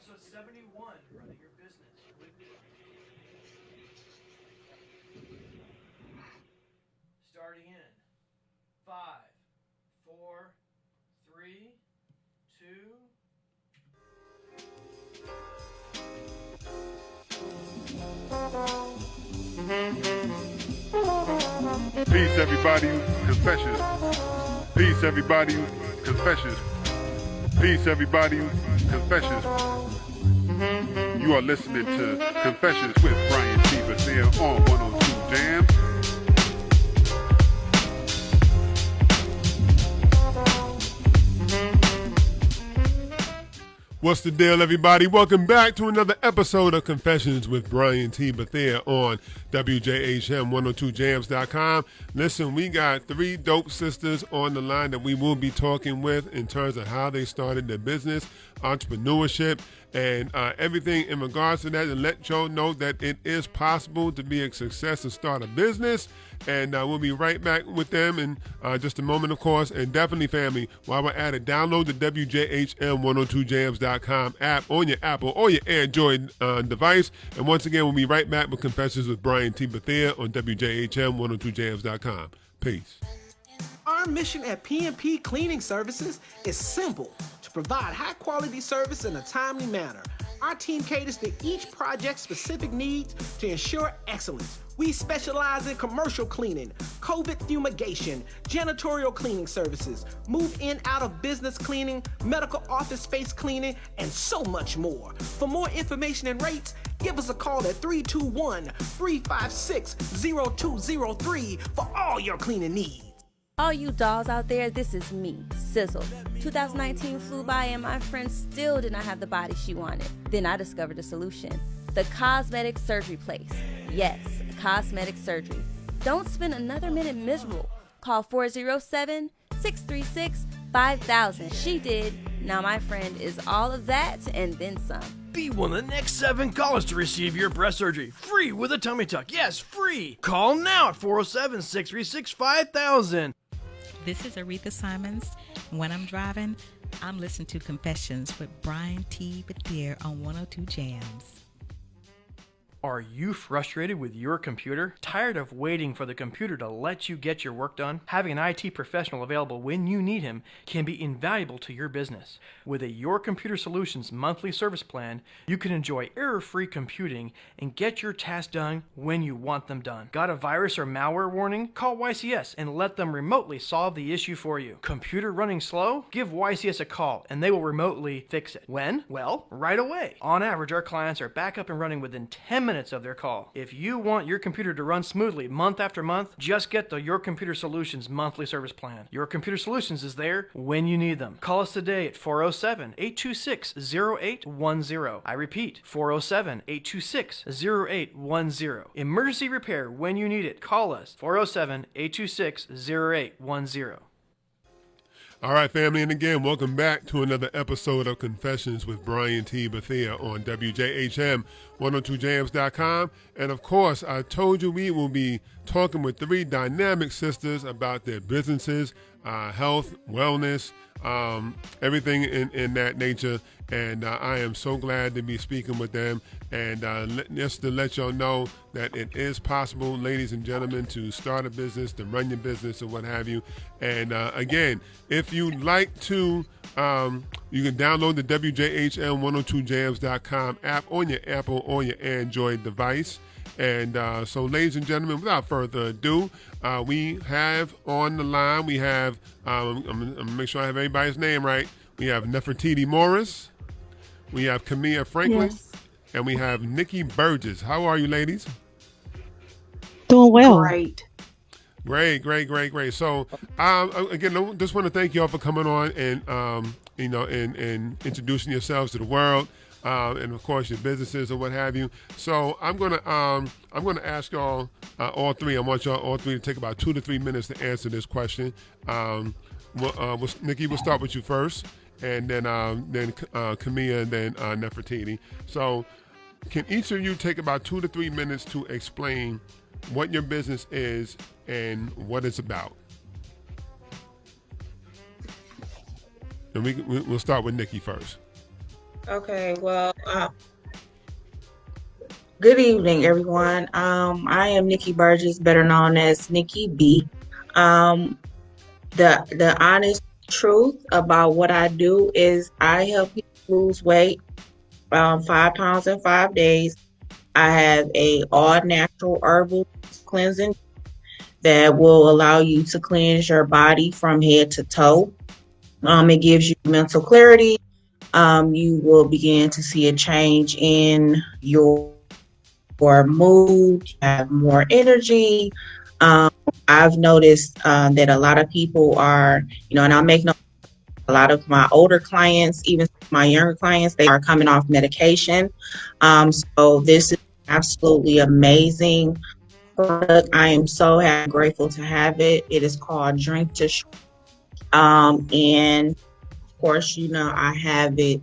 episode 71, Running Your Business with starting in 5, 4, 3, 2. Peace, everybody. Confessions. Peace, everybody. Confessions. Peace, everybody. Confessions. You are listening to Confessions with Brian T. Bethea on 102 Jam. What's the deal, everybody? Welcome back to another episode of Confessions with Brian T. Bethea on WJHM102jams.com. Listen, we got 3 dope sisters on the line that we will be talking with in terms of how they started their business, entrepreneurship, and everything in regards to that, and let y'all know that it is possible to be a success and start a business. And we'll be right back with them in just a moment, of course. And definitely, family, while we're at it, download the WJHM102jams.com app on your Apple or your Android device. And once again, we'll be right back with Confessions with Brian T. Bethea on WJHM102jams.com. Peace. Our mission at P&P Cleaning Services is simple: to provide high-quality service in a timely manner. Our team caters to each project's specific needs to ensure excellence. We specialize in commercial cleaning, COVID fumigation, janitorial cleaning services, move-in out-of-business cleaning, medical office space cleaning, and so much more. For more information and rates, give us a call at 321-356-0203 for all your cleaning needs. All you dolls out there, this is me, Sizzle. 2019 flew by and my friend still did not have the body she wanted. Then I discovered a solution: the cosmetic surgery place. Yes, cosmetic surgery. Don't spend another minute miserable. Call 407-636-5000. She did. Now my friend is all of that and then some. Be one of the next 7 callers to receive your breast surgery free with a tummy tuck. Yes, free. Call now at 407-636-5000. This is Aretha Simons. When I'm driving, I'm listening to Confessions with Brian T. Bethea on 102 Jams. Are you frustrated with your computer? Tired of waiting for the computer to let you get your work done? Having an IT professional available when you need him can be invaluable to your business. With a Your Computer Solutions monthly service plan, you can enjoy error-free computing and get your tasks done when you want them done. Got a virus or malware warning? Call YCS and let them remotely solve the issue for you. Computer running slow? Give YCS a call and they will remotely fix it. When? Well, right away. On average, our clients are back up and running within 10 minutes of their call. If you want your computer to run smoothly month after month, just get the Your Computer Solutions monthly service plan. Your Computer Solutions is there when you need them. Call us today at 407-826-0810. I repeat, 407-826-0810. Emergency repair when you need it. Call us, 407-826-0810. All right, family, and again, welcome back to another episode of Confessions with Brian T. Bethea on WJHM102jams.com. And of course, I told you we will be talking with 3 dynamic sisters about their businesses, health, wellness, everything in that nature. And I am so glad to be speaking with them. And just to let y'all know that it is possible, ladies and gentlemen, to start a business, to run your business, or what have you. And again, if you'd like to, you can download the WJHM102jams.com app on your Apple or your Android device. And so, ladies and gentlemen, without further ado, we have on the line, we have, I'm going to make sure I have everybody's name right. We have Nefertiti Morris, we have Camilla Franklin, Yes. and we have Nikki Burgess. How are you, ladies? Doing well. Great. Great. So, again, I just want to thank y'all for coming on and, and introducing yourselves to the world. And of course your businesses or what have you. So I'm gonna ask y'all all 3. I want y'all all 3 to take about 2 to 3 minutes to answer this question. Nikki, we'll start with you first, and then Camilla, and then Nefertiti. So can each of you take about 2 to 3 minutes to explain what your business is and what it's about? And we'll start with Nikki first. Okay, well, good evening, everyone. I am Nikki Burgess, better known as Nikki B. Um, the honest truth about what I do is I help people lose weight, 5 pounds in 5 days. I have a all natural herbal cleansing that will allow you to cleanse your body from head to toe. It gives you mental clarity. You will begin to see a change in your mood, you have more energy. Um, I've noticed that a lot of people are, and I'll make no, a lot of my older clients, even my younger clients, they are coming off medication. So this is absolutely amazing product. I am so happy and grateful to have it. It is called Drink to and of course, I have it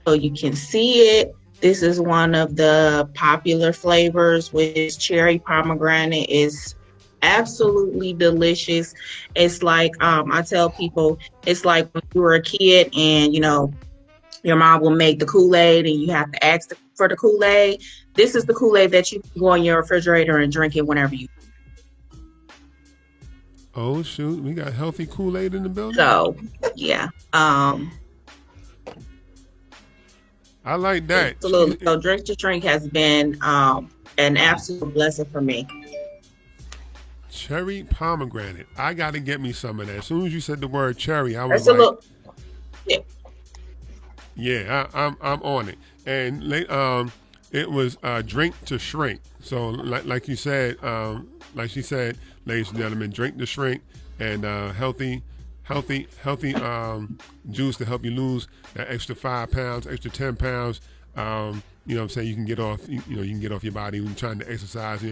so you can see it. This is one of the popular flavors, which is cherry pomegranate. Is absolutely delicious. It's like I tell people, it's like when you were a kid and your mom will make the Kool-Aid and you have to ask for the Kool-Aid. This is the Kool-Aid that you can go in your refrigerator and drink it whenever you. Oh shoot, we got healthy Kool-Aid in the building. So yeah, I like that. absolutely. So Drink to Drink has been an absolute blessing for me. Cherry pomegranate. I got to get me some of that. As soon as you said the word cherry, I was That's a like, little. Yeah. yeah, I'm on it. And it was drink to shrink. So like you said, like she said, ladies and gentlemen, drink to shrink and healthy juice to help you lose that extra 5 pounds, extra 10 pounds. You know what I'm saying? You can get off. You can get off your body when you're trying to exercise.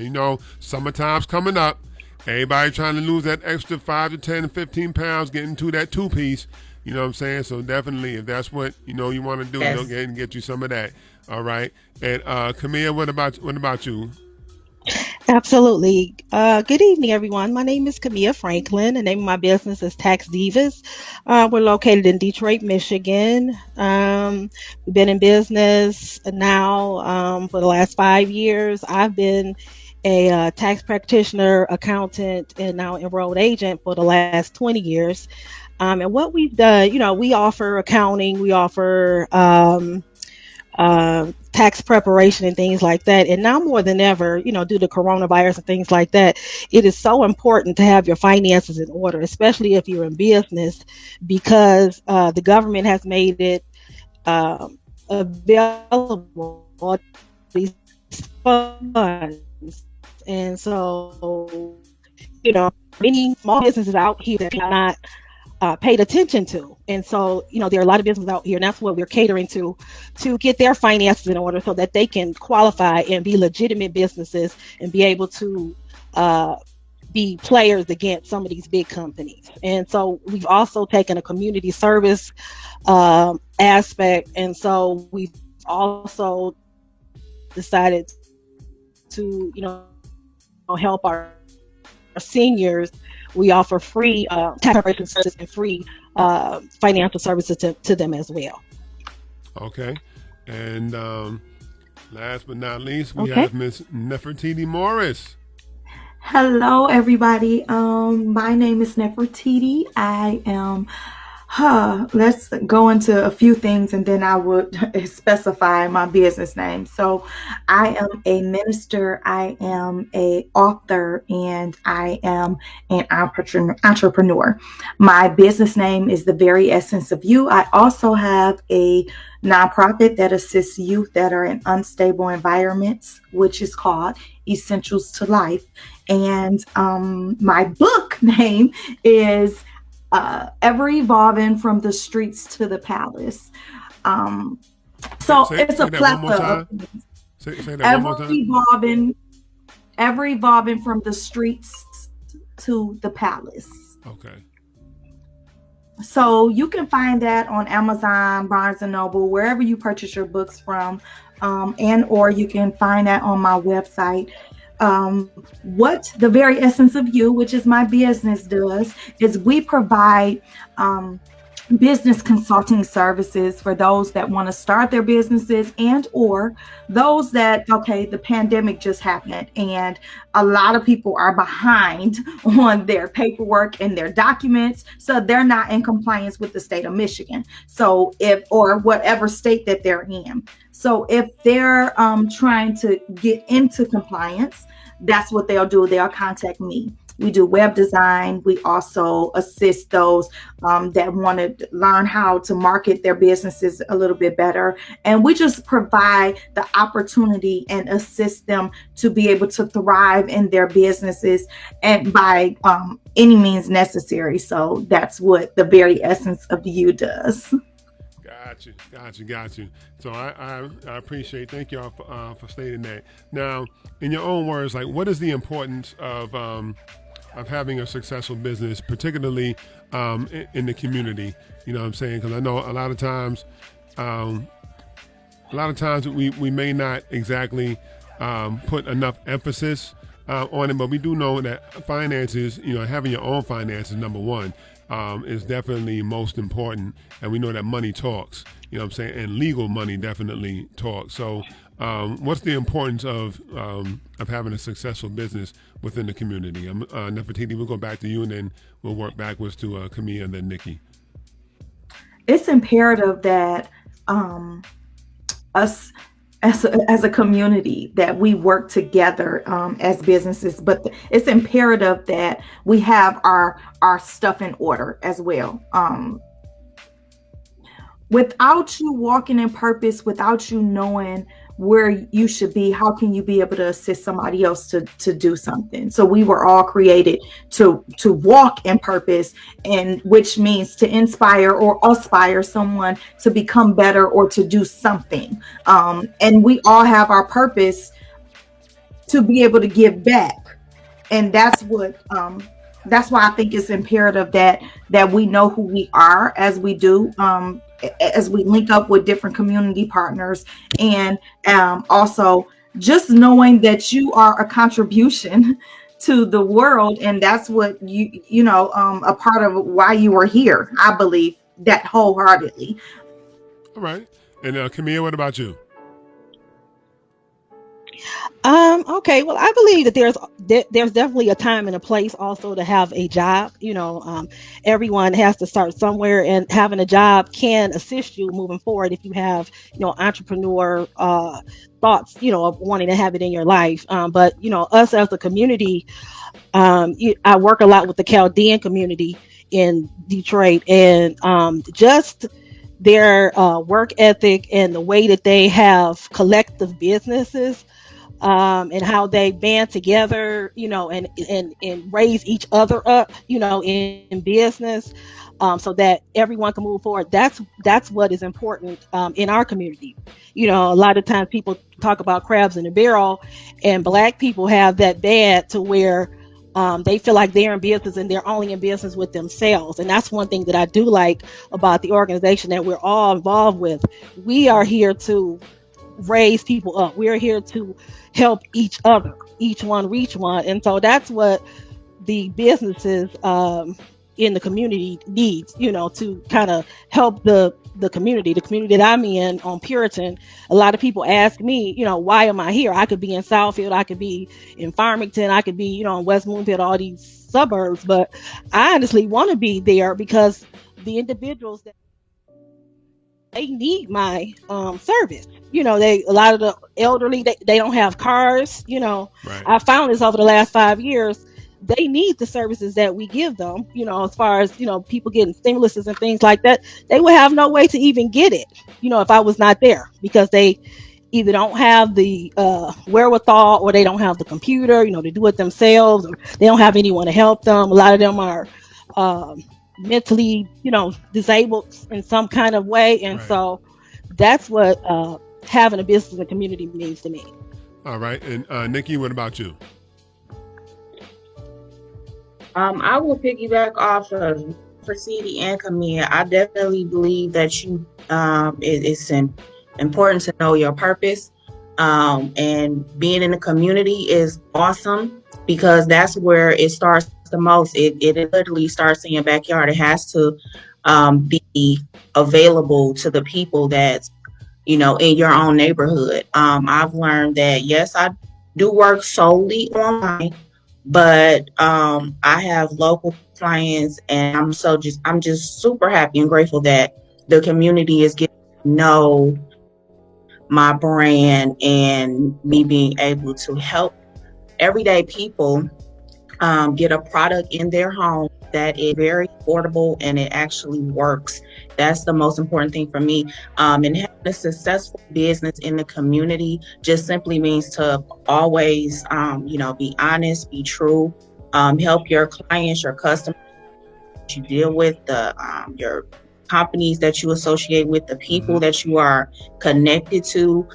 Summertime's coming up. Everybody trying to lose that extra 5 to 10 to 15 pounds, getting to that 2-piece. You know what I'm saying? So definitely, if that's what you want to do, Yes. go ahead and get you some of that. All right. And Camille, what about you? Absolutely. Good evening, everyone. My name is Camilla Franklin. The name of my business is Tax Divas. We're located in Detroit, Michigan. We've been in business now for the last 5 years. I've been a tax practitioner, accountant, and now enrolled agent for the last 20 years. And what we've done, we offer accounting, we offer tax preparation and things like that. And now more than ever, due to coronavirus and things like that, it is so important to have your finances in order, especially if you're in business, because the government has made it available, all these funds. And so, many small businesses out here that are not paid attention to. And so, there are a lot of businesses out here, and that's what we're catering to get their finances in order so that they can qualify and be legitimate businesses and be able to be players against some of these big companies. And so we've also taken a community service aspect. And so we've also decided to, help our seniors. We offer free tax preparation services and free financial services to them as well. Okay. And last but not least, we Okay. have Miss Nefertiti Morris. Hello, everybody. My name is Nefertiti. I am. Let's go into a few things and then I would specify my business name. So, I am a minister, I am a author, and I am an entrepreneur. My business name is The Very Essence of You. I also have a nonprofit that assists youth that are in unstable environments, which is called Essentials to Life. And my book name is Ever Evolving from the Streets to the Palace. It's a plethora of things. Say that one more time. Ever evolving from the streets to the palace. Okay. So you can find that on Amazon, Barnes and Noble, wherever you purchase your books from, and or you can find that on my website. What The Very Essence of You, which is my business, does is we provide business consulting services for those that want to start their businesses and or those that, okay, the pandemic just happened and a lot of people are behind on their paperwork and their documents, so they're not in compliance with the state of Michigan, so if or whatever state that they're in. So if they're trying to get into compliance, that's what they'll do. They'll contact me. We do web design. We also assist those that want to learn how to market their businesses a little bit better. And we just provide the opportunity and assist them to be able to thrive in their businesses and by any means necessary. So that's what the very essence of you does. Got you. So I appreciate. Thank y'all for stating that. Now, in your own words, like, what is the importance of having a successful business, particularly in the community? You know what I'm saying? Because I know a lot of times we may not exactly put enough emphasis on it, but we do know that finances, having your own finances, number one, is definitely most important. And we know that money talks, you know what I'm saying? And legal money definitely talks. So what's the importance of having a successful business within the community? Nefertiti, we'll go back to you and then we'll work backwards to Camille and then Nikki. It's imperative that us as a community that we work together as businesses, but it's imperative that we have our stuff in order as well. Without you walking in purpose, without you knowing where you should be, how can you be able to assist somebody else to do something? So we were all created to walk in purpose, and which means to inspire or aspire someone to become better or to do something. And we all have our purpose to be able to give back. And that's what that's why I think it's imperative that we know who we are as we do, as we link up with different community partners, and also just knowing that you are a contribution to the world, and that's what a part of why you are here. I believe that wholeheartedly. All right, and Camille, what about you? Okay, well, I believe that there's definitely a time and a place also to have a job. Everyone has to start somewhere, and having a job can assist you moving forward if you have, entrepreneur thoughts, of wanting to have it in your life. But us as a community, I work a lot with the Chaldean community in Detroit, and just their work ethic and the way that they have collective businesses, and how they band together, and raise each other up, in business, so that everyone can move forward. That's what is important in our community. A lot of times people talk about crabs in a barrel, and Black people have that bad to where they feel like they're in business and they're only in business with themselves. And that's one thing that I do like about the organization that we're all involved with. We are here to raise people up. We're here to help each other, each one reach one. And so that's what the businesses in the community needs, to kind of help the community that I'm in on Puritan. A lot of people ask me, why am I here? I could be in Southfield, I could be in Farmington, I could be, in West Bloomfield, all these suburbs, but I honestly want to be there because the individuals that they need my service. A lot of the elderly, they don't have cars. Right. I found this over the last 5 years. They need the services that we give them. As far as people getting stimuluses and things like that, they would have no way to even get it. If I was not there, because they either don't have the wherewithal, or they don't have the computer, to do it themselves, or they don't have anyone to help them. A lot of them are mentally, disabled in some kind of way. And Right. So that's what having a business and community means to me. All right. And Nikki, what about you? I will piggyback off of Prasidi and Camille. I definitely believe that it's important to know your purpose. And being in the community is awesome because that's where it starts the most. It literally starts in your backyard. It has to be available to the people that's, in your own neighborhood. I've learned that, yes, I do work solely online, but I have local clients, and I'm just super happy and grateful that the community is getting to know my brand and me being able to help everyday people get a product in their home that is very affordable and it actually works. That's the most important thing for me. And having a successful business in the community just simply means to always, be honest, be true, help your clients, your customers that you deal with, your companies that you associate with, the people that you are connected to.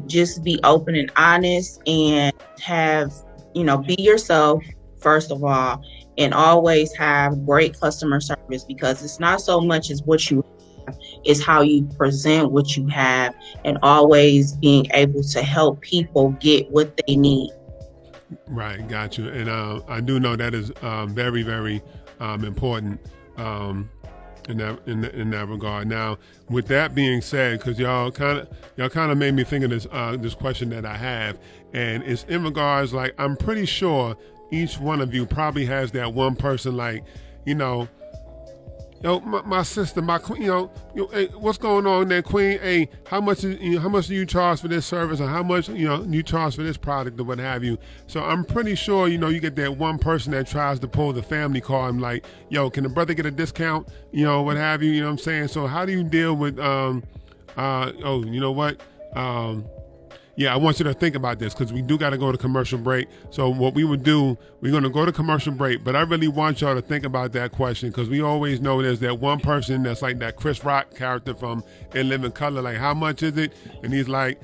Just be open and honest and have, be yourself, first of all, and always have great customer service, because it's not so much as what you have, it's how you present what you have, and always being able to help people get what they need. Right, got you. And I do know that is very, very important in that regard. Now, with that being said, because y'all kind of made me think of this question that I have, and it's in regards, like, I'm pretty sure each one of you probably has that one person, like, my sister, my queen, hey, what's going on there, queen? Hey, how much do you charge for this service, or how much you charge for this product, or what have you? So I'm pretty sure you get that one person that tries to pull the family card. I'm like, yo, can the brother get a discount? What have you? You know what I'm saying? So how do you deal with yeah, I want you to think about this, because we do got to go to commercial break. So what we would do, we're going to go to commercial break, but I really want y'all to think about that question, because we always know there's that one person that's like that Chris Rock character from In Living Color, like, how much is it? And he's like,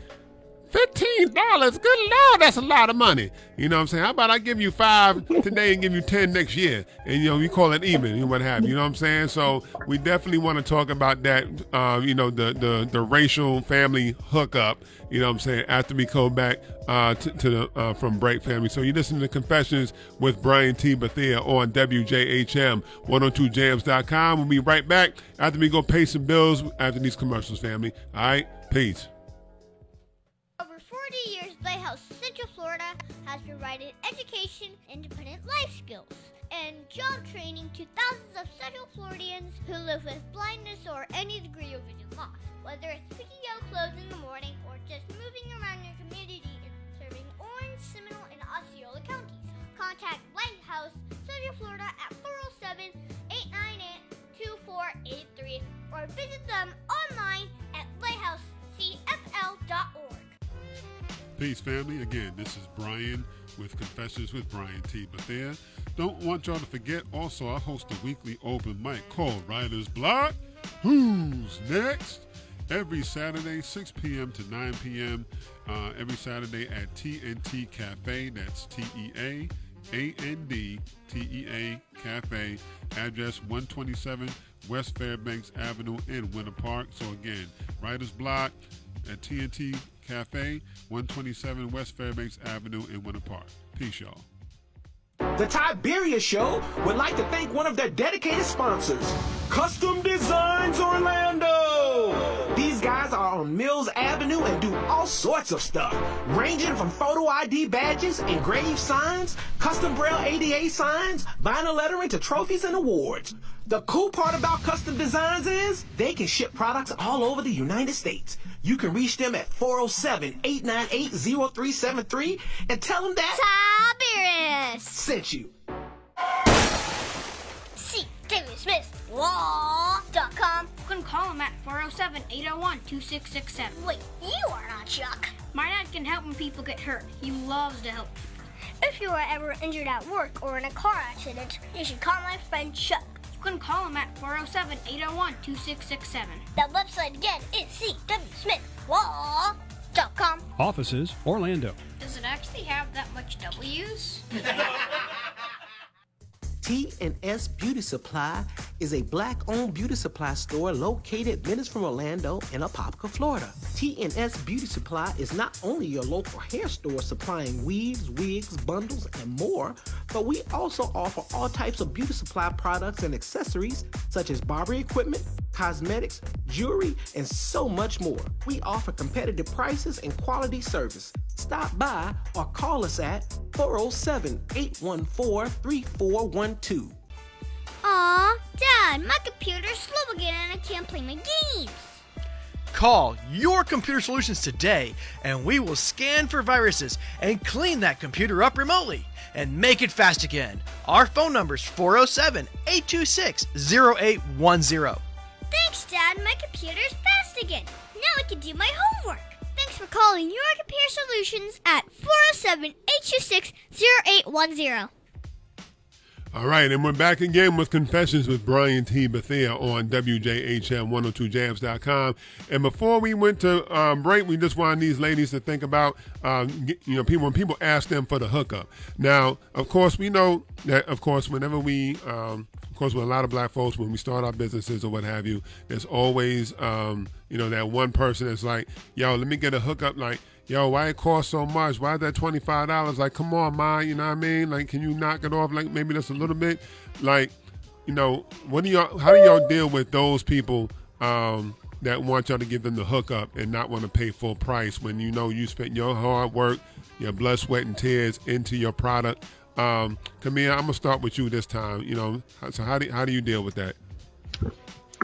$15. Good Lord, that's a lot of money. You know what I'm saying? How about I give you 5 today and give you 10 next year? And, we call it even and what have you. You know what I'm saying? So we definitely want to talk about that, the racial family hookup, you know what I'm saying, after we go back from break, family. So you listen to Confessions with Brian T. Bethea on WJHM 102jams.com. We'll be right back after we go pay some bills after these commercials, family. All right? Peace. 40 years, Lighthouse Central Florida has provided education, independent life skills, and job training to thousands of Central Floridians who live with blindness or any degree of vision loss. Whether it's picking out clothes in the morning or just moving around your community and serving Orange, Seminole, and Osceola counties, contact Lighthouse Central Florida at 407-898-2483 or visit them online at lighthousecfl.org. Peace, family. Again, this is Brian with Confessions with Brian T. Bethea. Don't want y'all to forget, also, I host a weekly open mic called Writer's Block. Who's next? Every Saturday, 6 p.m. to 9 p.m. Every Saturday at TNT Cafe. That's TEAANDTEA Cafe. Address 127 West Fairbanks Avenue in Winter Park. So again, Writer's Block at TNT Cafe, 127 West Fairbanks Avenue in Winter Park. Peace, y'all. The Tiberia Show would like to thank one of their dedicated sponsors, Custom Designs Orlando. These guys are on Mills Avenue and do all sorts of stuff, ranging from photo ID badges, engraved signs, custom braille ADA signs, vinyl lettering to trophies and awards. The cool part about Custom Designs is they can ship products all over the United States. You can reach them at 407-898-0373 and tell them that Tiberius sent you. See David Smith Law.com. You can call him at 407-801-2667. Wait, you are not Chuck. My dad can help when people get hurt. He loves to help people. If you are ever injured at work or in a car accident, you should call my friend Chuck. You can call him at 407-801-2667. That website again is cwsmithlaw.com. Offices, Orlando. Does it actually have that much W's? T&S Beauty Supply is a black-owned beauty supply store located minutes from Orlando in Apopka, Florida. T&S Beauty Supply is not only your local hair store supplying weaves, wigs, bundles, and more, but we also offer all types of beauty supply products and accessories such as barbering equipment, cosmetics, jewelry, and so much more. We offer competitive prices and quality service. Stop by or call us at 407-814-3412. Aw, Dad, my computer's slow again and I can't play my games. Call Your Computer Solutions today and we will scan for viruses and clean that computer up remotely and make it fast again. Our phone number is 407-826-0810. Thanks, Dad, my computer's fast again. Now I can do my homework. Thanks for calling Your Computer Solutions at 407-826-0810. All right, and we're back again with Confessions with Brian T. Bethea on WJHM102jams.com. And before we went to break, we just wanted these ladies to think about, people when people ask them for the hookup. Now, of course, we know that, of course, whenever we, with a lot of black folks, when we start our businesses or what have you, there's always, that one person that's like, yo, let me get a hookup, like, yo, why it cost so much? Why is that $25? Like, come on, Ma, you know what I mean? Like, can you knock it off like maybe just a little bit? Like, how do y'all deal with those people that want y'all to give them the hookup and not want to pay full price when you spent your hard work, your blood, sweat, and tears into your product? Camille, I'm gonna start with you this time. So how do you deal with that?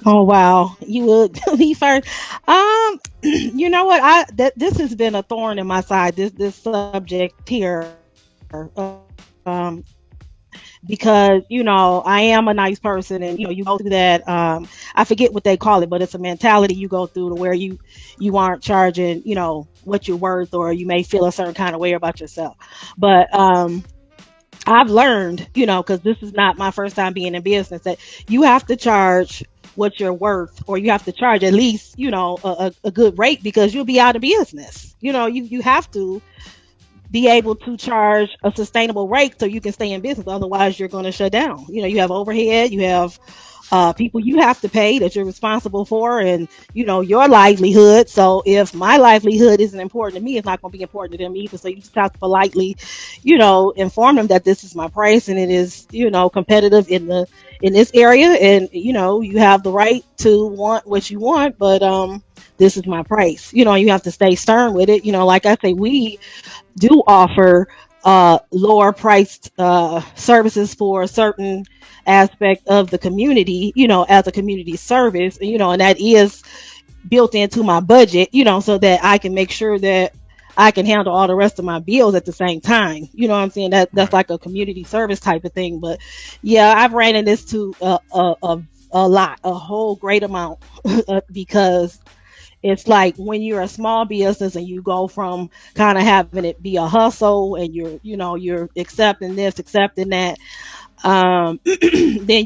Oh wow, you would me first. You know what? This has been a thorn in my side. This subject here, because I am a nice person, and you go through that. I forget what they call it, but it's a mentality you go through to where you aren't charging what you're worth, or you may feel a certain kind of way about yourself. But I've learned, because this is not my first time being in business, that you have to charge what you're worth, or you have to charge at least, a good rate, because you'll be out of business. You have to be able to charge a sustainable rate so you can stay in business. Otherwise, you're going to shut down. You have overhead, you have people you have to pay that you're responsible for, and your livelihood. So if my livelihood isn't important to me, it's not going to be important to them either. So you just have to politely inform them that this is my price, and it is competitive in this area, and you have the right to want what you want, but this is my price. You have to stay stern with it. Like I say, we do offer lower priced services for a certain aspect of the community, as a community service, and that is built into my budget, so that I can make sure that I can handle all the rest of my bills at the same time. You know what I'm saying? That's Right. like a community service type of thing. But yeah, I've ran into this to a whole great amount, because it's like when you're a small business and you go from kind of having it be a hustle, and you're accepting this, accepting that. Then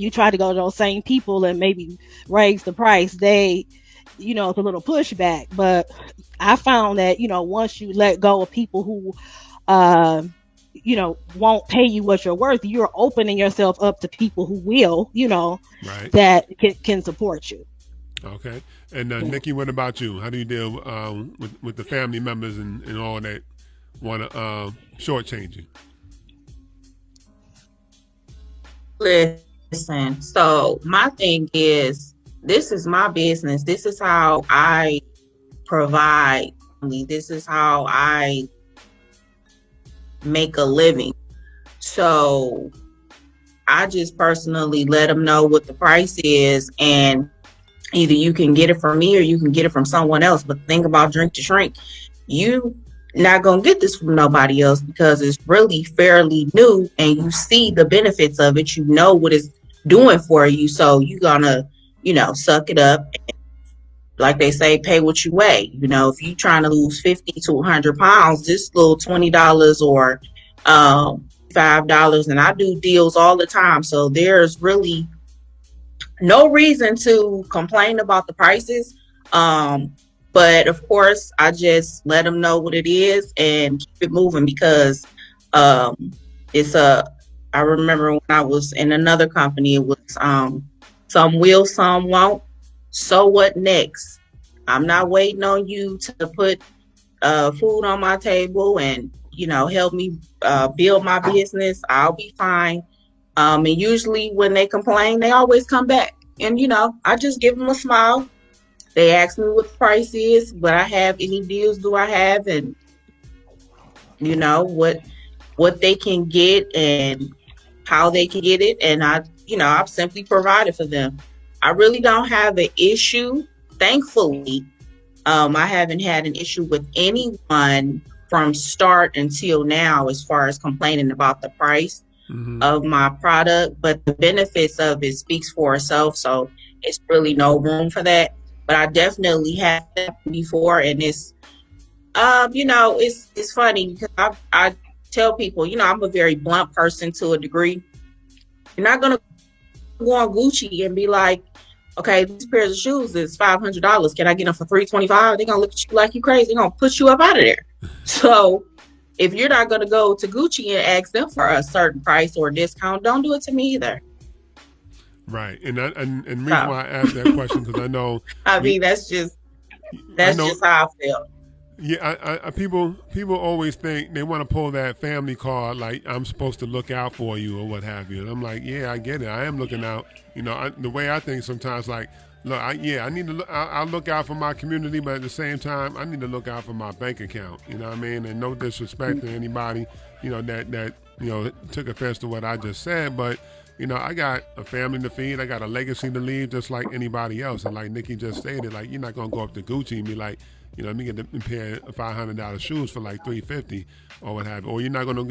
you try to go to those same people and maybe raise the price. It's a little pushback, but I found that, once you let go of people who, won't pay you what you're worth, you're opening yourself up to people who will, Right. that can support you. Okay. And Nikki, what about you? How do you deal with the family members and all that want to shortchange you? Listen, so my thing is, this is my business. This is how I provide. This is how I make a living. So I just personally let them know what the price is, and either you can get it from me or you can get it from someone else. But the thing about Drink to Shrink, you not gonna get this from nobody else, because it's really fairly new and you see the benefits of it. You know what it's doing for you, so you gonna suck it up. Like they say, pay what you weigh. If you're trying to lose 50 to 100 pounds, this little $20 or $5, and I do deals all the time, so there's really no reason to complain about the prices. But of course, I just let them know what it is and keep it moving, because I I remember when I was in another company, it was some will, some won't. So what next? I'm not waiting on you to put food on my table and help me build my business. I'll be fine. And usually when they complain, they always come back. And I just give them a smile. They ask me what the price is, what I have, any deals do I have, and what they can get and how they can get it. And I've simply provided for them. I really don't have an issue. Thankfully, I haven't had an issue with anyone from start until now as far as complaining about the price of my product, but the benefits of it speaks for itself. So it's really no room for that. But I definitely have that before, and it's funny because I tell people, I'm a very blunt person to a degree. You're not gonna go on Gucci and be like, okay, these pairs of shoes is $500. Can I get them for $325? They're gonna look at you like you crazy. They're gonna put you up out of there. So if you're not gonna go to Gucci and ask them for a certain price or a discount, don't do it to me either. Right, and the reason why I asked that question because I know. I mean, that's just how I feel. Yeah, people always think they want to pull that family card, like I'm supposed to look out for you or what have you. And I'm like, yeah, I get it. I am looking out. The way I think sometimes, like, look, I need to look. I'll look out for my community, but at the same time, I need to look out for my bank account. You know what I mean? And no disrespect to anybody, that took offense to what I just said, but. I got a family to feed. I got a legacy to leave, just like anybody else. And like Nikki just stated, like you're not gonna go up to Gucci and be like, let me get a pair of $500 shoes for like $350 or what have you. Or you're not gonna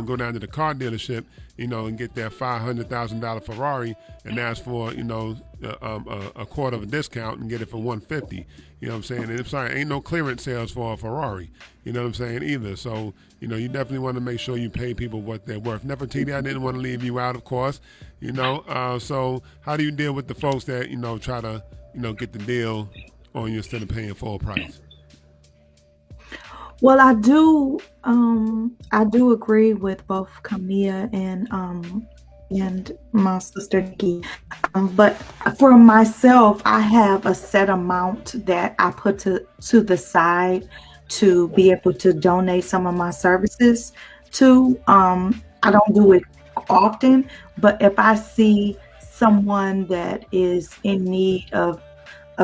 go down to the car dealership, and get that $500,000 Ferrari and ask for a quarter of a discount and get it for $150. You know what I'm saying? And I'm sorry, ain't no clearance sales for a Ferrari. You know what I'm saying either. So you definitely want to make sure you pay people what they're worth. Nefertiti, I didn't want to leave you out, of course. So how do you deal with the folks that try to get the deal on you instead of paying full price? Well, I do agree with both Camilla and my sister Nikki. But for myself, I have a set amount that I put to the side to be able to donate some of my services to. I don't do it often, but if I see someone that is in need of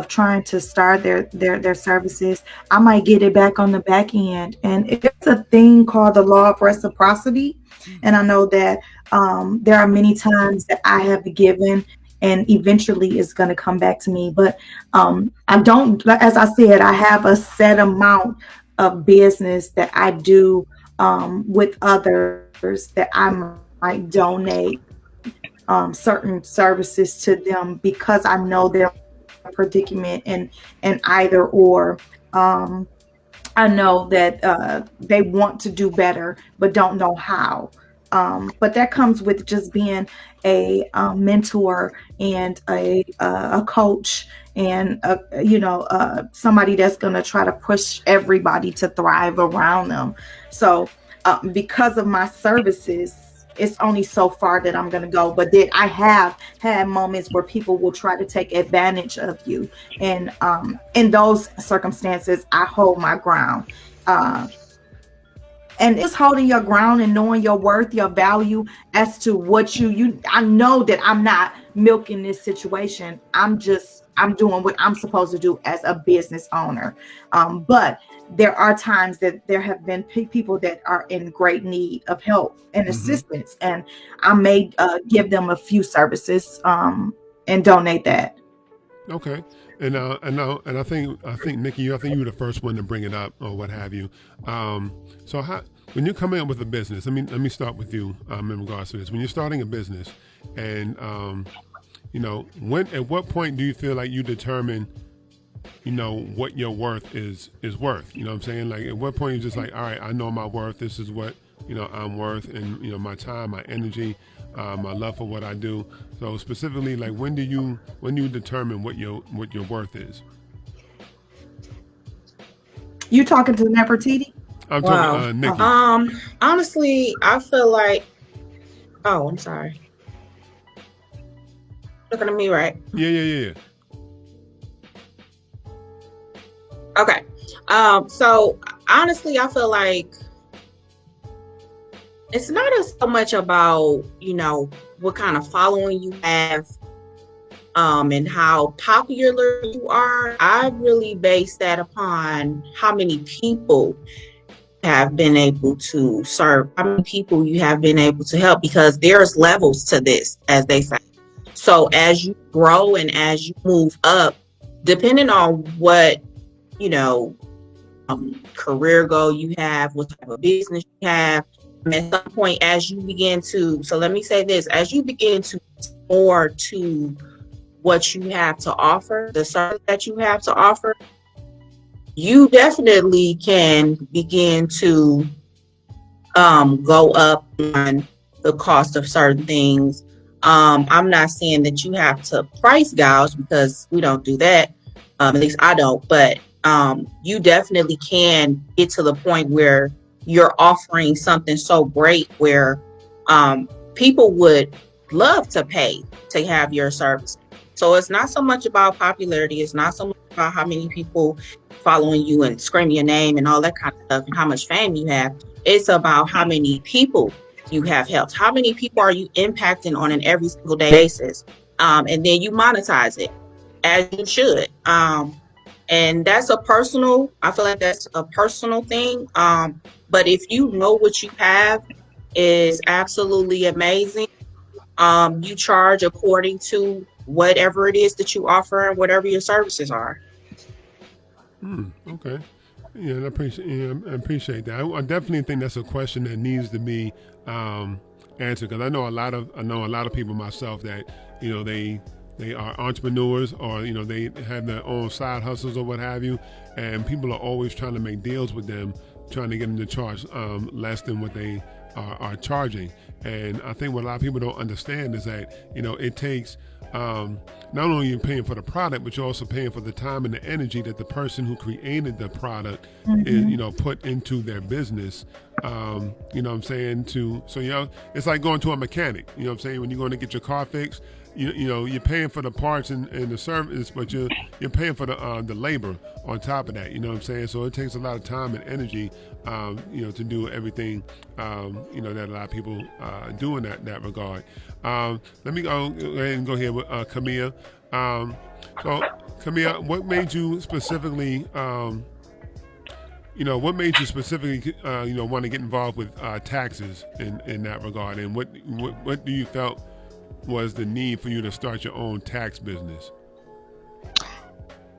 trying to start their services, I might get it back on the back end. And it's a thing called the law of reciprocity. And I know that there are many times that I have given and eventually it's going to come back to me. But I don't, as I said, I have a set amount of business that I do with others that I might donate certain services to them because I know their predicament and either or. I know that they want to do better but don't know how. But that comes with just being a mentor and a coach and somebody that's going to try to push everybody to thrive around them. So because of my services, it's only so far that I'm going to go. But then I have had moments where people will try to take advantage of you. And in those circumstances, I hold my ground. And it's holding your ground and knowing your worth, your value as to what I know that I'm not milking this situation. I'm doing what I'm supposed to do as a business owner. But there are times that there have been people that are in great need of help and assistance. And I may give them a few services and donate that. Okay. And I think Nikki, I think you were the first one to bring it up or what have you. So when you're coming up with a business, let me start with you in regards to this. When you're starting a business, and at what point do you feel like you determine, what your worth is worth? You know what I'm saying? Like at what point you're just like, all right, I know my worth. This is what I'm worth, and my time, my energy, my love for what I do. So specifically, like when do you determine what your worth is? You talking to Nefertiti? I'm talking Nikki. Honestly, I feel like Oh, I'm sorry. Looking at me, right? Yeah. Okay. So honestly, I feel like it's not so much about, what kind of following you have, and how popular you are. I really base that upon how many people have been able to serve, how many people you have been able to help, because there's levels to this, as they say. So as you grow and as you move up, depending on what, you know, career goal you have, what type of business you have, and at some point, as you begin to, so let me say this, as you begin to more to what you have to offer, the service that you have to offer, you definitely can begin to go up on the cost of certain things. I'm not saying that you have to price gouge, because we don't do that. At least I don't, but you definitely can get to the point where you're offering something so great where people would love to pay to have your service. So it's not so much about popularity. It's not so much about how many people following you and screaming your name and all that kind of stuff and how much fame you have. It's about how many people you have helped. How many people are you impacting on an every single day basis? And then you monetize it as you should. And that's I feel like that's a personal thing. But if you know what you have is absolutely amazing, you charge according to whatever it is that you offer and whatever your services are. Okay. Yeah, I appreciate that. I definitely think that's a question that needs to be answered, because I know a lot of people myself that they are entrepreneurs, or they have their own side hustles or what have you, and people are always trying to make deals with them, trying to get them to charge less than what they are charging. And I think what a lot of people don't understand is that it takes not only you're paying for the product, but you're also paying for the time and the energy that the person who created the product is, put into their business. You know what I'm saying? It's like going to a mechanic. You know what I'm saying? When you're going to get your car fixed, you're paying for the parts and the service, but you're paying for the labor on top of that. You know what I'm saying? So it takes a lot of time and energy, to do everything, that a lot of people do in that regard. Let me go ahead and go here with Camille. So Camille, what made you specifically, want to get involved with taxes in that regard, and what do you felt was the need for you to start your own tax business?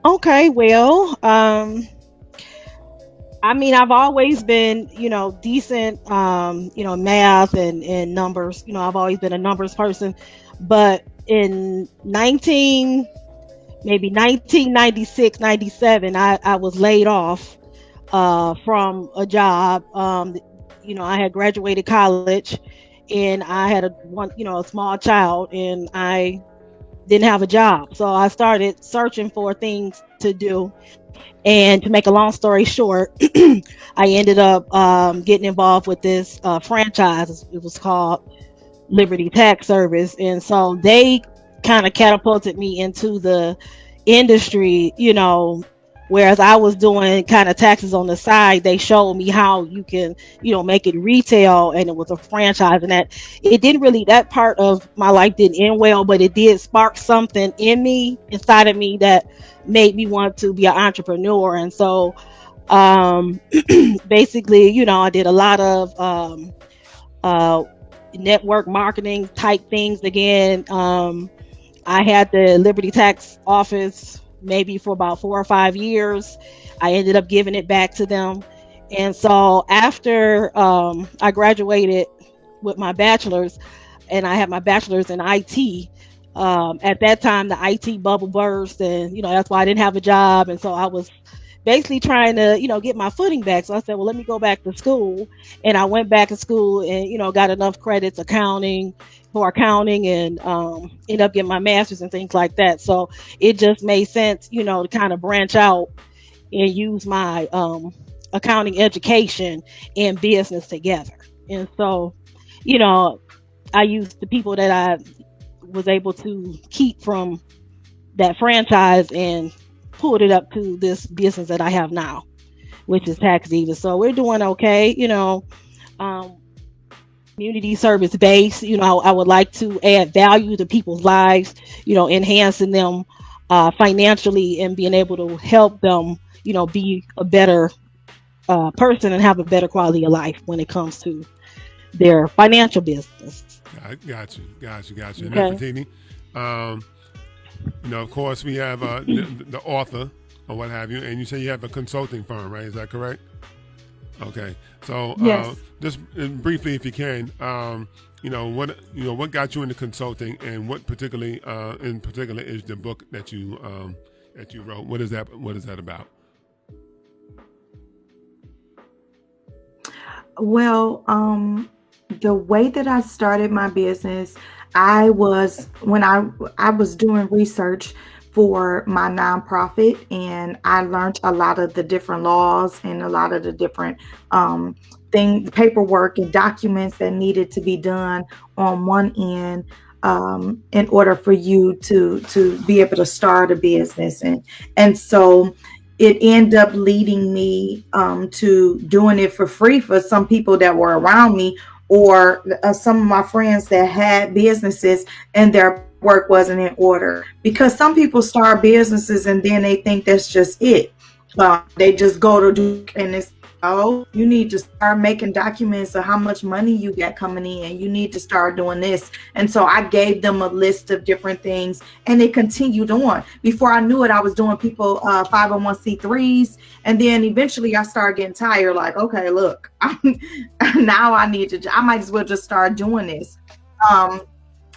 Okay, well, I mean, I've always been, decent, math and numbers. I've always been a numbers person. But in maybe 1996, 97, I was laid off from a job. I had graduated college, and I had a small child, and I didn't have a job. So I started searching for things to do. And to make a long story short, I ended up getting involved with this franchise. It was called Liberty Tax Service. And so they kind of catapulted me into the industry, whereas I was doing kind of taxes on the side. They showed me how you can, make it retail, and it was a franchise, and that part of my life didn't end well, but it did spark something inside of me that made me want to be an entrepreneur. And so basically, I did a lot of uh, network marketing type things again. I had the Liberty Tax office maybe for about 4 or 5 years. I ended up giving it back to them. And so after I graduated with my bachelor's, and I had my bachelor's in IT, at that time the IT bubble burst, and that's why I didn't have a job. And so I was basically trying to get my footing back. So I said, well, let me go back to school. And I went back to school and got enough credits for accounting, and ended up getting my master's and things like that. So it just made sense to kind of branch out and use my accounting education and business together. And so I used the people that I was able to keep from that franchise and pulled it up to this business that I have now, which is Tax Diva. So we're doing okay, um, community service based. I would like to add value to people's lives, enhancing them financially and being able to help them, be a better person and have a better quality of life when it comes to their financial business. Got you. And Okay. Nefertiti, um, of course, we have the author or what have you, and you say you have a consulting firm, right? Is that correct? Okay. So Yes. just briefly, if you can, what got you into consulting, and what particularly, in particular, is the book that you wrote? What is that? What is that about? Well, the way that I started my business, I was when I was doing research for my nonprofit, and I learned a lot of the different laws and a lot of the different things, paperwork and documents that needed to be done on one end, in order for you to be able to start a business, and so it ended up leading me to doing it for free for some people that were around me, or some of my friends that had businesses and their work wasn't in order. Because some people start businesses and then they think that's just it. They just go to do, and it's, oh, you need to start making documents of how much money you got coming in. You need to start doing this. And so I gave them a list of different things, and they continued on. Before I knew it, I was doing people 501c3s. And then eventually I started getting tired. Like, okay, look, now I might as well just start doing this. Um,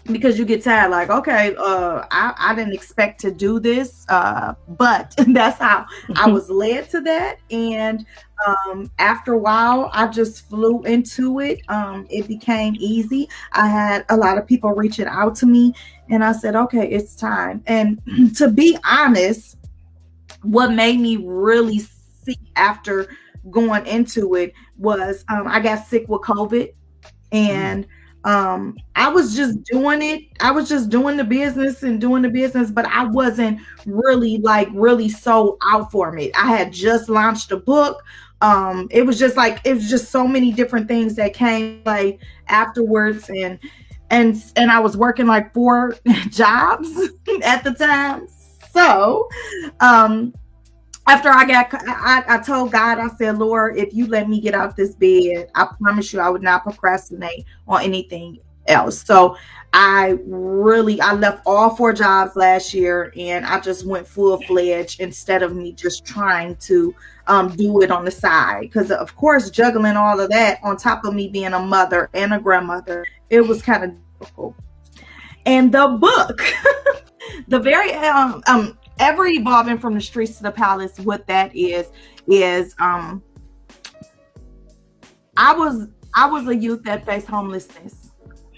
because you get tired, like, okay, I didn't expect to do this, but that's how I was led to that. And after a while, I just flew into it. It became easy. I had a lot of people reaching out to me, and I said, okay, it's time. And to be honest, what made me really sick after going into it was I got sick with COVID, and I was just doing it. I was just doing the business and doing the business, but I wasn't really so out for it. I had just launched a book. It was just so many different things that came like afterwards, and I was working like 4 jobs at the time. So after I told God, I said, Lord, if you let me get out this bed, I promise you I would not procrastinate on anything else. So I left all 4 jobs last year, and I just went full-fledged instead of me just trying to do it on the side. Because of course, juggling all of that on top of me being a mother and a grandmother, it was kind of difficult. And the book, the very ever evolving from the streets to the palace, what that is I was a youth that faced homelessness.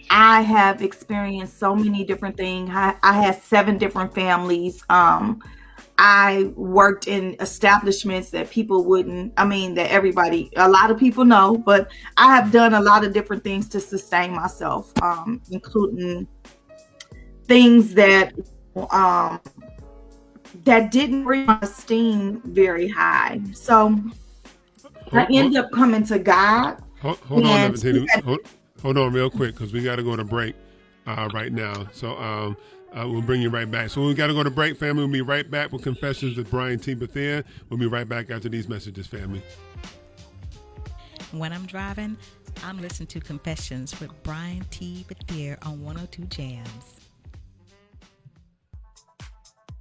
I have experienced so many different things. I had 7 different families. I worked in establishments that a lot of people know, but I have done a lot of different things to sustain myself, including things that didn't bring my esteem very high. So I ended up coming to God. Hold on, hold on real quick, because we got to go to break right now. So we'll bring you right back. So we got to go to break, family. We'll be right back with Confessions with Brian T. Bethea. We'll be right back after these messages, family. When I'm driving, I'm listening to Confessions with Brian T. Bethea on 102 Jams.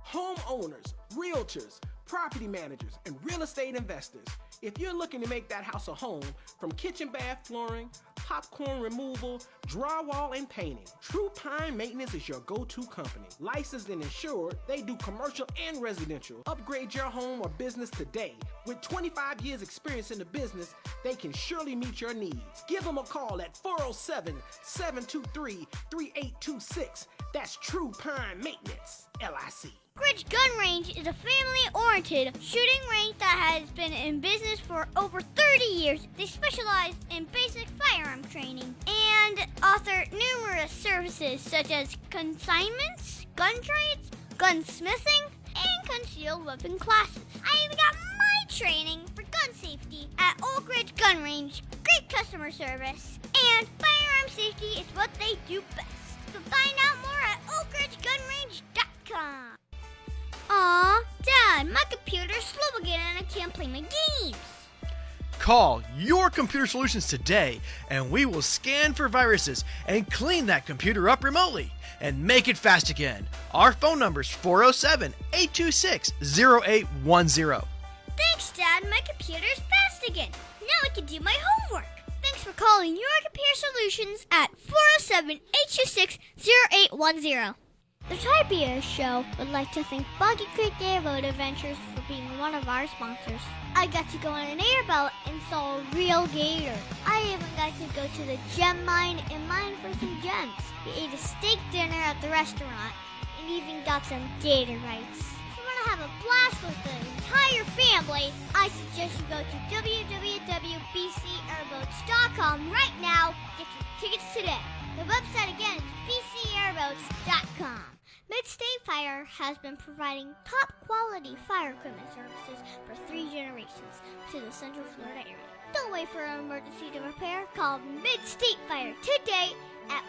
Homeowners, realtors, property managers, and real estate investors. If you're looking to make that house a home, from kitchen bath flooring, popcorn removal, drywall, and painting, True Pine Maintenance is your go-to company. Licensed and insured, they do commercial and residential. Upgrade your home or business today. With 25 years experience in the business, they can surely meet your needs. Give them a call at 407-723-3826. That's True Pine Maintenance, LIC. Oak Ridge Gun Range is a family-oriented shooting range that has been in business for over 30 years. They specialize in basic firearm training and offer numerous services such as consignments, gun trades, gunsmithing, and concealed weapon classes. I even got my training for gun safety at Oak Ridge Gun Range. Great customer service, and firearm safety is what they do best. So find out more at oakridgegunrange.com. Aw, Dad, my computer's slow again and I can't play my games. Call Your Computer Solutions today, and we will scan for viruses and clean that computer up remotely and make it fast again. Our phone number is 407-826-0810. Thanks, Dad. My computer's fast again. Now I can do my homework. Thanks for calling Your Computer Solutions at 407-826-0810. The Tribia Show would like to thank Boggy Creek Airboat Adventures for being one of our sponsors. I got to go on an airboat and saw a real gator. I even got to go to the gem mine and mine for some gems. We ate a steak dinner at the restaurant and even got some gator rights. If you want to have a blast with the entire family, I suggest you go to www.bcairboats.com right now. Get your tickets today. The website again is bcairboats.com. Mid-State Fire has been providing top-quality fire equipment services for 3 generations to the Central Florida area. Don't wait for an emergency to repair. Call Mid-State Fire today at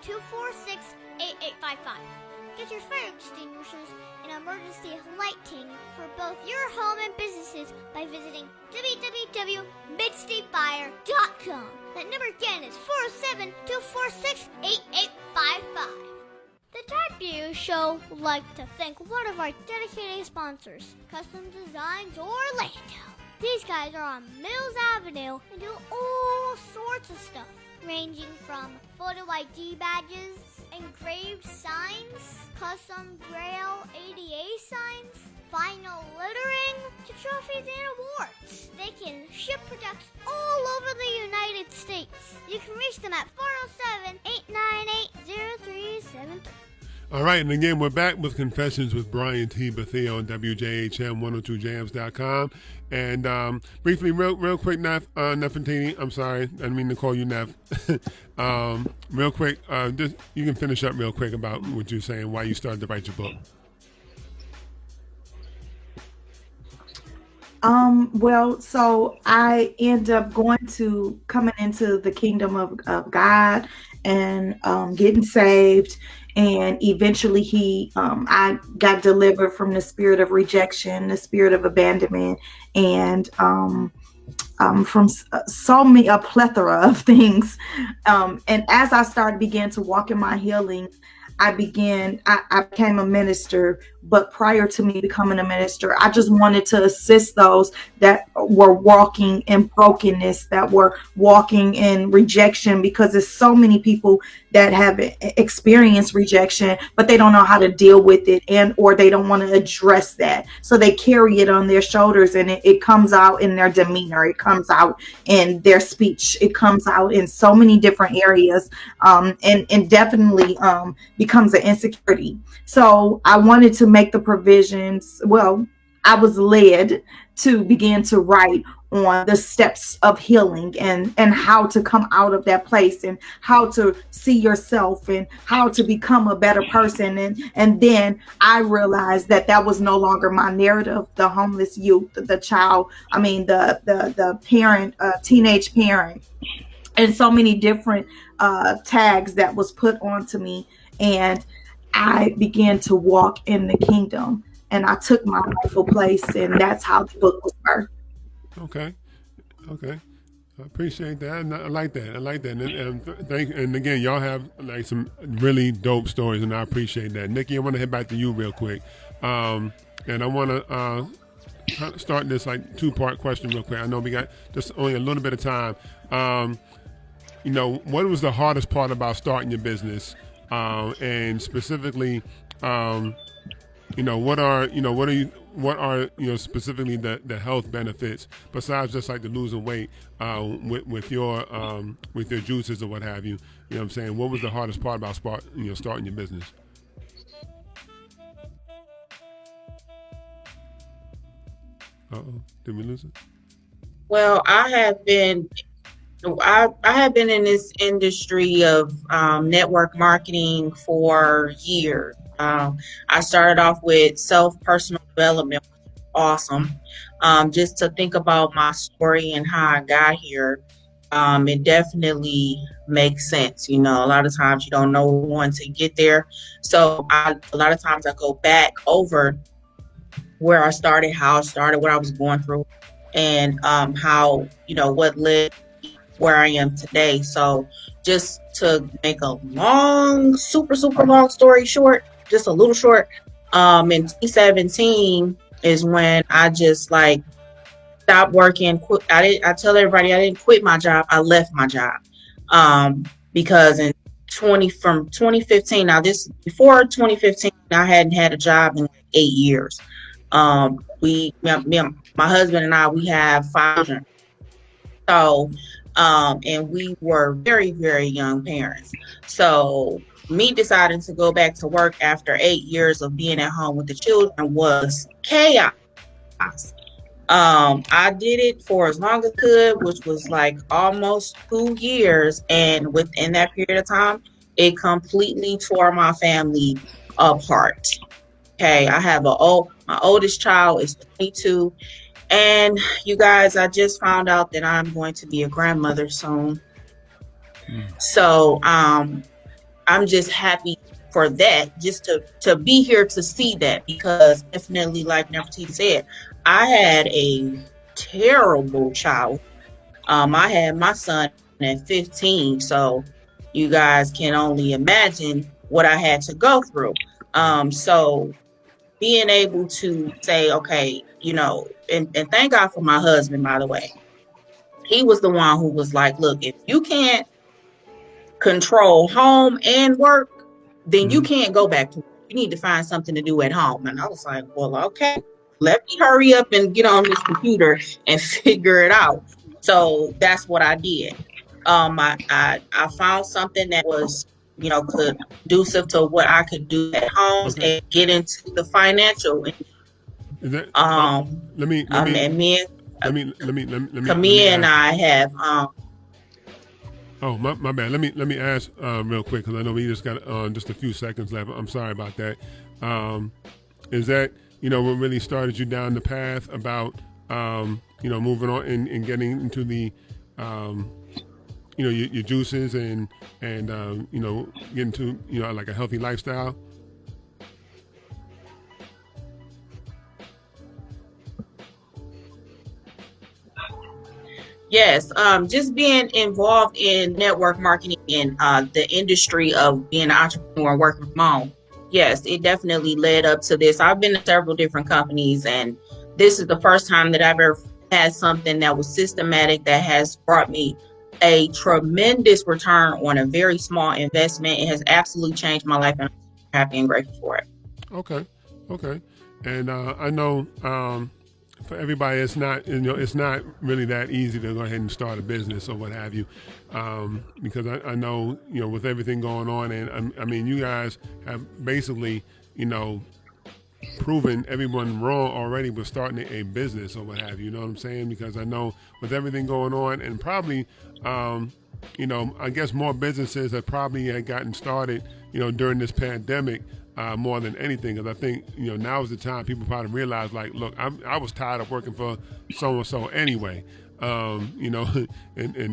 407-246-8855. Get your fire extinguishers and emergency lighting for both your home and businesses by visiting www.midstatefire.com. That number again is 407-246-8855. The Type U Show would like to thank one of our dedicated sponsors, Custom Designs Orlando. These guys are on Mills Avenue and do all sorts of stuff, ranging from photo ID badges, engraved signs, custom Braille ADA signs, vinyl lettering, to trophies and awards. They can ship products all over the United States. You can reach them at 407-898-0373. All right, and again, we're back with Confessions with Brian T. Bethea on WJHM102jams.com. And briefly, real quick, Nefertiti, I'm sorry, I didn't mean to call you Nef. Real quick, just, you can finish up real quick about what you're saying, why you started to write your book. Well, so I end up coming into the kingdom of God and getting saved. And eventually I got delivered from the spirit of rejection, the spirit of abandonment, and from a plethora of things. And as I began to walk in my healing, I became a minister. But prior to me becoming a minister, I just wanted to assist those that were walking in brokenness, that were walking in rejection, because there's so many people that have experienced rejection, but they don't know how to deal with it, or they don't want to address that. So they carry it on their shoulders, and it comes out in their demeanor. It comes out in their speech. It comes out in so many different areas, and definitely becomes an insecurity. So I wanted to make the provisions. Well, I was led to begin to write on the steps of healing and how to come out of that place, and how to see yourself, and how to become a better person. And then I realized that was no longer my narrative. The homeless youth, the parent, teenage parent, and so many different tags that was put onto me. And I began to walk in the kingdom, and I took my rightful place, and that's how the book was birthed. Okay. I appreciate that. I like that. And again, y'all have like some really dope stories, and I appreciate that. Nikki, I want to head back to you real quick, and I want to start this like 2-part question real quick. I know we got just only a little bit of time. What was the hardest part about starting your business? And specifically, what are specifically the health benefits besides just like the losing weight with your juices or what have you. You know what I'm saying? What was the hardest part about starting your business? Uh-oh, did we lose it? Well, I have been in this industry of network marketing for years. I started off with self personal development, awesome. Just to think about my story and how I got here, it definitely makes sense. You know, a lot of times you don't know when to get there. So a lot of times I go back over where I started, how I started, what I was going through, and how, what led where I am today. So just to make a long, super, super long story short, just a little short, in 2017 is when I just like stopped working. I tell everybody I didn't quit my job. I left my job. Because in 2015, now this before 2015, I hadn't had a job in 8 years. My husband and I, we have 5 children. So, and we were very, very young parents. So me deciding to go back to work after 8 years of being at home with the children was chaos. I did it for as long as I could, which was like almost 2 years. And within that period of time, it completely tore my family apart. Okay. My oldest child is 22. And you guys, I just found out that I'm going to be a grandmother soon. So I'm just happy for that, just to be here to see that, because definitely, like Nefertiti said, I had a terrible child. I had my son at 15, so you guys can only imagine what I had to go through. So being able to say, okay, and thank God for my husband, by the way. He was the one who was like, look, if you can't control home and work, then you can't go back to work. You need to find something to do at home. And I was like, well, okay, let me hurry up and get on this computer and figure it out. So that's what I did. I found something that was, conducive to what I could do at home and get into the financial. Is that, let me And me let me and ask. I have Oh, my bad. Let me ask real quick, because I know we just got just a few seconds left. I'm sorry about that. Is that what really started you down the path about moving on and getting into the your juices and getting to like a healthy lifestyle? Yes, just being involved in network marketing and the industry of being an entrepreneur and working from home. Yes, it definitely led up to this. I've been to several different companies, and this is the first time that I've ever had something that was systematic, that has brought me a tremendous return on a very small investment. It has absolutely changed my life, and I'm happy and grateful for it. Okay, and I know for everybody, it's not really that easy to go ahead and start a business or what have you, because I know with everything going on, and I mean you guys have basically proven everyone wrong already with starting a business or what have you. You know what I'm saying? Because I know with everything going on, and probably I guess more businesses have probably had gotten started during this pandemic. More than anything, because I think now is the time people probably realize, like, look, I was tired of working for so and so anyway, in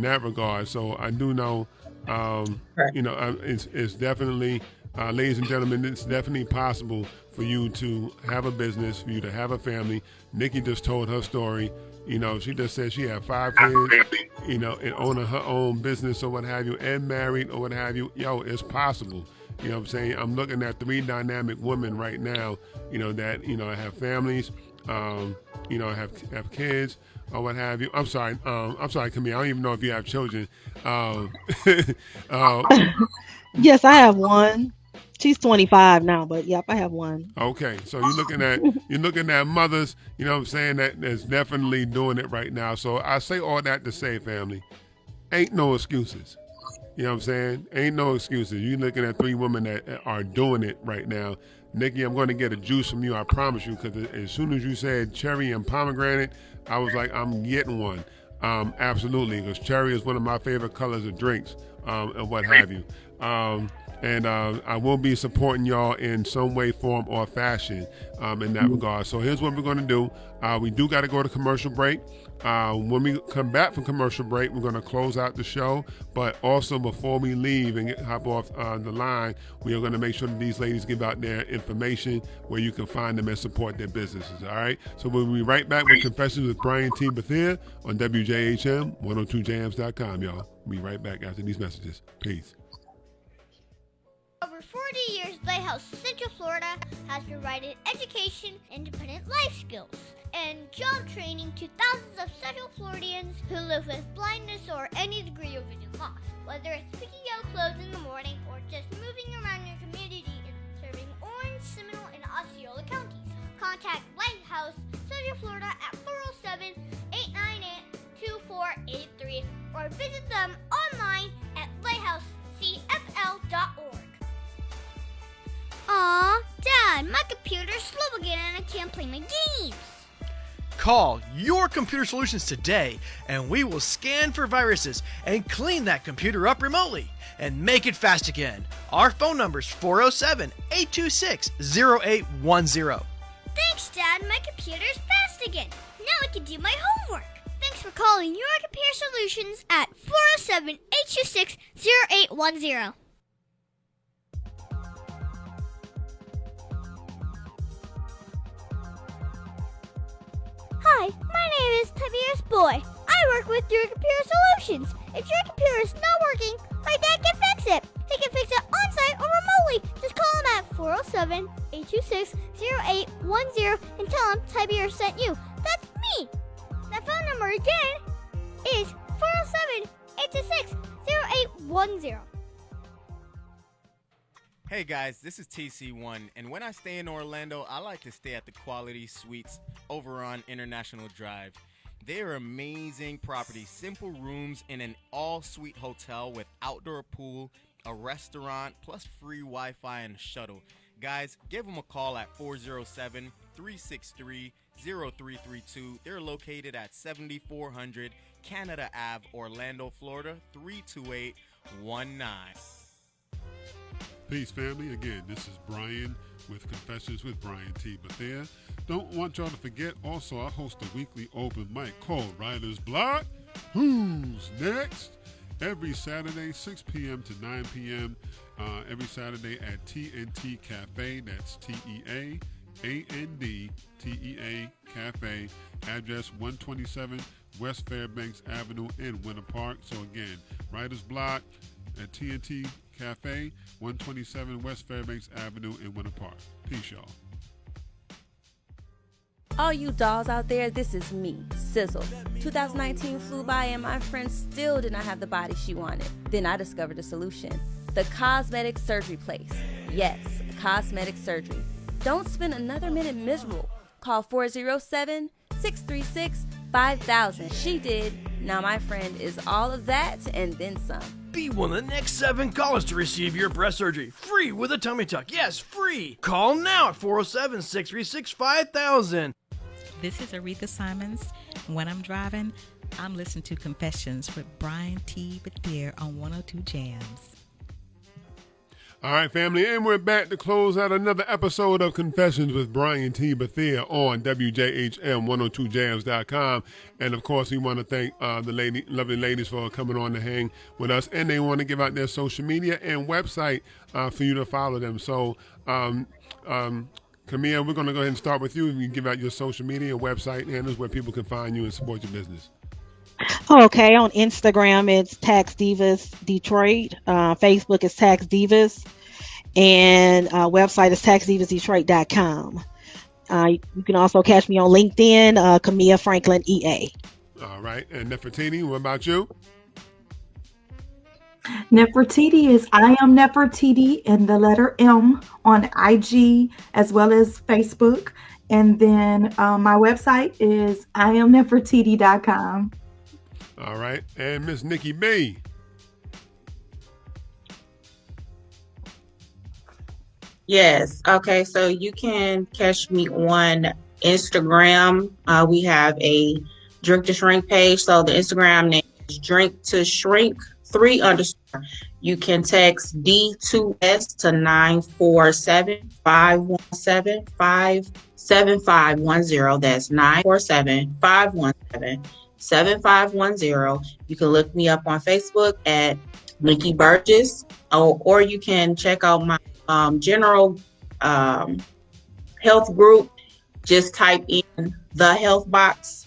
that regard. So I do know, it's definitely, ladies and gentlemen, it's definitely possible for you to have a business, for you to have a family. Nikki just told her story. She just said she had 5 kids, and owning her own business or what have you, and married or what have you. Yo, it's possible. You know what I'm saying? I'm looking at 3 dynamic women right now, that, have families, have kids or what have you. I'm sorry, Camille. I don't even know if you have children. Yes, I have one. She's 25 now, but yep, I have one. Okay, so you're looking at mothers, you know what I'm saying, that is definitely doing it right now. So I say all that to say, family, ain't no excuses. You know what I'm saying? Ain't no excuses. You're looking at three women that are doing it right now. Nikki, I'm going to get a juice from you, I promise you, because as soon as you said cherry and pomegranate, I was like, I'm getting one. Absolutely, because cherry is one of my favorite colors of drinks and what have you. And I will be supporting y'all in some way, form, or fashion in that regard. So here's what we're going to do. We do got to go to commercial break. When we come back from commercial break, we're going to close out the show. But also, before we leave and hop off the line, we are going to make sure that these ladies give out their information where you can find them and support their businesses. All right? So we'll be right back with Confessions with Brian T. Bethea on WJHM 102jams.com, y'all. We'll be right back after these messages. Peace. Over 40 years, Lighthouse Central Florida has provided education, independent life skills, and job training to thousands of Central Floridians who live with blindness or any degree of vision loss. Whether it's picking out clothes in the morning or just moving around your community and serving Orange, Seminole, and Osceola counties, contact Lighthouse Central Florida at 407-898-2483 or visit them online at lighthousecfl.org. Aw, Dad, my computer's slow again and I can't play my games. Call Your Computer Solutions today and we will scan for viruses and clean that computer up remotely and make it fast again. Our phone number is 407-826-0810. Thanks, Dad, my computer's fast again. Now I can do my homework. Thanks for calling Your Computer Solutions at 407-826-0810. Hi, my name is Tiberius Boy. I work with Your Computer Solutions. If your computer is not working, my dad can fix it. He can fix it on-site or remotely. Just call him at 407-826-0810 and tell him Tiberius sent you. That's me. That phone number again is 407-826-0810. Hey guys, this is TC1, and when I stay in Orlando, I like to stay at the Quality Suites over on International Drive. They are amazing properties, simple rooms in an all-suite hotel with outdoor pool, a restaurant, plus free Wi-Fi and a shuttle. Guys, give them a call at 407-363-0332. They're located at 7400 Canada Ave, Orlando, Florida, 32819. Peace, family. Again, this is Brian with Confessions with Brian T. Bethea. Don't want y'all to forget, also, I host a weekly open mic called Writer's Block. Who's next? Every Saturday, 6 p.m. to 9 p.m. Every Saturday at TNT Cafe. That's TEAAND Cafe. Address 127 West Fairbanks Avenue in Winter Park. So again, Writer's Block at TNT Cafe, 127 West Fairbanks Avenue in Winter Park. Peace, y'all. All you dolls out there, this is me, Sizzle. 2019 flew by and my friend still did not have the body she wanted. Then I discovered a solution. The cosmetic surgery place. Yes, cosmetic surgery. Don't spend another minute miserable. Call 407-636-5000. She did. Now my friend is all of that and then some. Be one of the next 7 callers to receive your breast surgery. Free with a tummy tuck. Yes, free. Call now at 407-636-5000. This is Aretha Simons. When I'm driving, I'm listening to Confessions with Brian T. Bethea on 102 Jams. All right, family, and we're back to close out another episode of Confessions with Brian T. Bethea on WJHM102jams.com. And, of course, we want to thank the lovely ladies for coming on to hang with us. And they want to give out their social media and website for you to follow them. So, Camille, we're going to go ahead and start with you. You can give out your social media and website handles where people can find you and support your business. Okay, on Instagram, it's Tax Divas Detroit. Facebook is Tax Divas. And website is taxdivasdetroit.com. You can also catch me on LinkedIn, Camilla Franklin EA. All right. And Nefertiti, what about you? Nefertiti is I am Nefertiti and the letter M on IG as well as Facebook. And then my website is iamnefertiti.com. All right. And Miss Nikki B. Yes. Okay. So you can catch me on Instagram. We have a Drink to Shrink page. So the Instagram name is Drink to Shrink 3_. You can text D2S to 947-517-57510. That's 947-517-7510. You can look me up on Facebook at Nikki Burgess, or you can check out my general health group. Just type in the health box,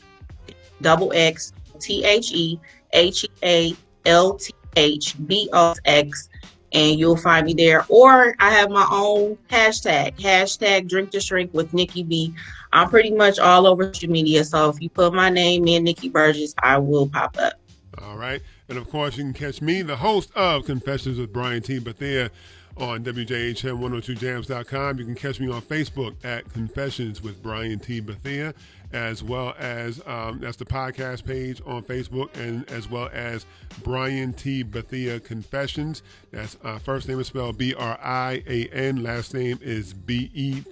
XXThehealthbox, and you'll find me there. Or I have my own hashtag Drink to Shrink with Nikki B. I'm pretty much all over social media, so if you put my name in, Nikki Burgess, I will pop up. All right. And of course, you can catch me, the host of Confessions with Brian T. Bethea, on WJHM102jams.com. You can catch me on Facebook at Confessions with Brian T. Bethea, as well as that's the podcast page on Facebook, and as well as Brian T. Bethea Confessions. That's first name is spelled Brian, last name is Bethea.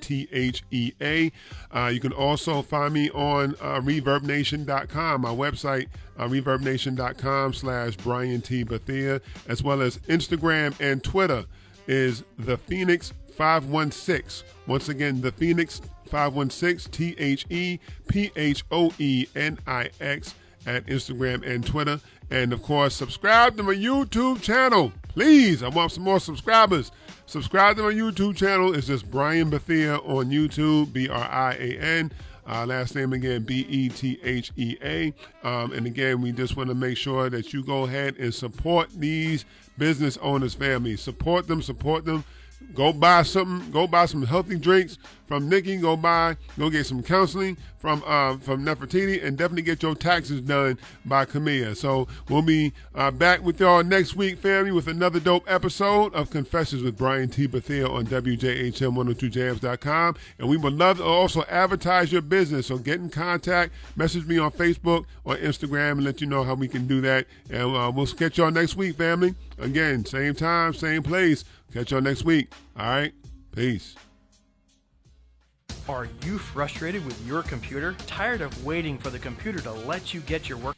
You can also find me on ReverbNation.com, my website, ReverbNation.com/Brian T. Bethea, as well as Instagram and Twitter is the Phoenix 516. Once again, the Phoenix 516, ThePhoenix at Instagram and Twitter. And of course, subscribe to my YouTube channel. Please, I want some more subscribers. Subscribe to my YouTube channel. It's just Brian Bethea on YouTube, Brian. Last name again, Bethea. And again, we just want to make sure that you go ahead and support these business owners' families. Support them. Go buy something. Go buy some healthy drinks from Nikki. Go get some counseling from Nefertiti, and definitely get your taxes done by Camilla. So we'll be back with y'all next week, family, with another dope episode of Confessions with Brian T. Bethea on WJHM102jams.com. And we would love to also advertise your business. So get in contact, message me on Facebook or Instagram, and let you know how we can do that. And we'll catch y'all next week, family. Again, same time, same place. Catch y'all next week. All right? Peace. Are you frustrated with your computer? Tired of waiting for the computer to let you get your work?